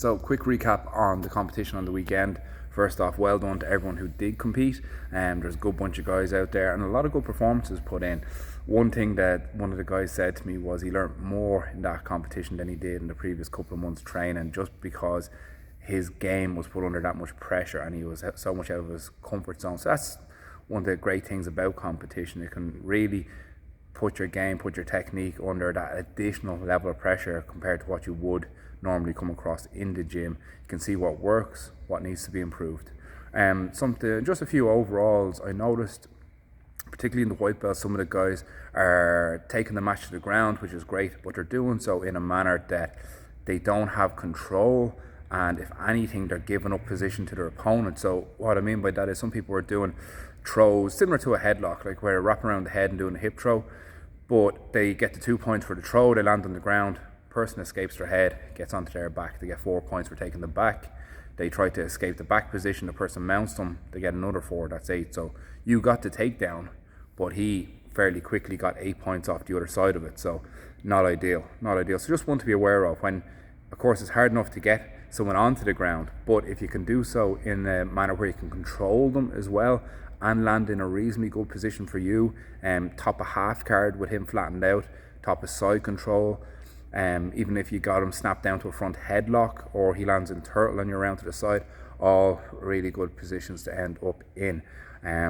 So, quick recap on the competition on the weekend. First off, well done to everyone who did compete. There's a good bunch of guys out there and a lot of good performances put in. One thing that one of the guys said to me was he learnt more in that competition than he did in the previous couple of months training, just because his game was put under that much pressure and he was so much out of his comfort zone. So that's one of the great things about competition. It can really put your game, put your technique under that additional level of pressure compared to what you would normally come across in the gym. You can see what works, what needs to be improved. Just a few overalls I noticed, particularly in the white belt, some of the guys are taking the match to the ground, which is great, but they're doing so in a manner that they don't have control, and if anything, they're giving up position to their opponent. So what I mean by that is some people are doing throws similar to a headlock, like where they're wrapping around the head and doing a hip throw, but they get the 2 points for the throw, they land on the ground, person escapes their head, gets onto their back, they get 4 points for taking the back. They try to escape the back position, the person mounts them, they get another 4, that's 8. So you got the takedown, but he fairly quickly got 8 points off the other side of it. So not ideal. So just one to be aware of when, of course, it's hard enough to get someone onto the ground, but if you can do so in a manner where you can control them as well and land in a reasonably good position for you, top a half guard with him flattened out, top a side control, even if you got him snapped down to a front headlock or he lands in turtle and you're around to the side, all really good positions to end up in.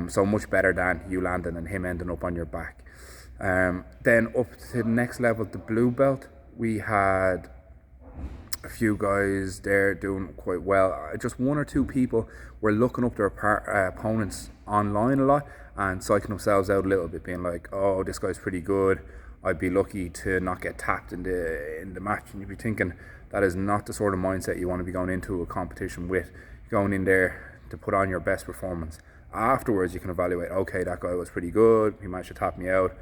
So much better than you landing and him ending up on your back. Then up to the next level, the blue belt, we had a few guys there doing quite well. Just one or two people were looking up their opponents online a lot and psyching themselves out a little bit, being like, oh, this guy's pretty good, I'd be lucky to not get tapped in the match. And you'd be thinking that is not the sort of mindset you want to be going into a competition with. You're going in there to put on your best performance. Afterwards you can evaluate, okay, that guy was pretty good, he managed to tap me out,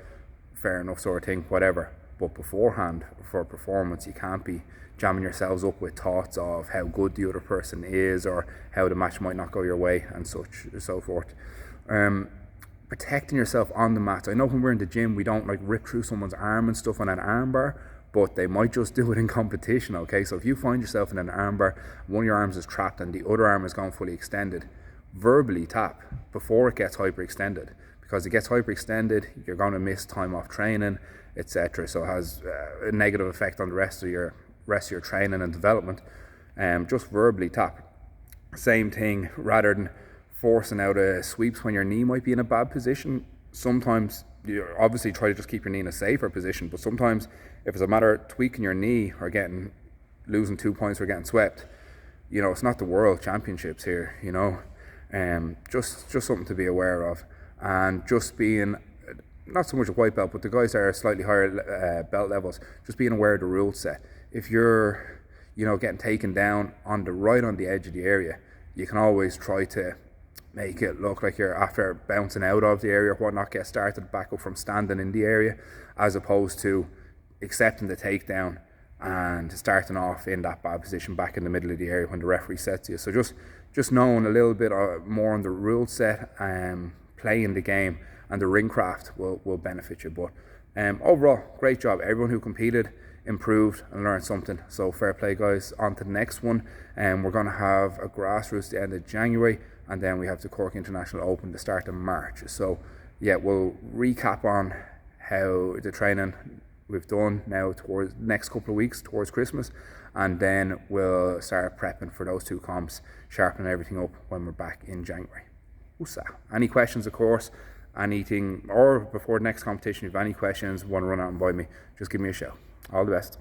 fair enough, sort of thing, whatever. But beforehand, for performance, you can't be jamming yourselves up with thoughts of how good the other person is or how the match might not go your way and such and so forth. Protecting yourself on the mat. I know when we're in the gym we don't like rip through someone's arm and stuff on an arm bar, but they might just do it in competition, okay? So if you find yourself in an arm bar, one of your arms is trapped and the other arm is gone fully extended, verbally tap before it gets hyperextended, because it gets hyperextended, you're going to miss time off training, etc. So it has a negative effect on the rest of your training and development. Just verbally tap. Same thing, rather than forcing out sweeps when your knee might be in a bad position. Sometimes you obviously try to just keep your knee in a safer position, but sometimes if it's a matter of tweaking your knee or losing 2 points or getting swept, it's not the world championships here, just something to be aware of. And just being, not so much a white belt, but the guys that are slightly higher belt levels, just being aware of the rule set. If you're getting taken down on the edge of the area, you can always try to make it look like you're after bouncing out of the area or whatnot, get started back up from standing in the area, as opposed to accepting the takedown and starting off in that bad position back in the middle of the area when the referee sets you. So just knowing a little bit more on the rule set, playing the game and the ring craft will benefit you. But overall, great job. Everyone who competed improved and learned something. So fair play, guys. On to the next one. We're going to have a grassroots at the end of January, and then we have the Cork International Open to start in March. So yeah, we'll recap on how the training we've done now towards the next couple of weeks towards Christmas, and then we'll start prepping for those two comps, sharpening everything up when we're back in January. Any questions, of course, anything, or before the next competition, if you have any questions, want to run out and buy me, just give me a shout. All the best.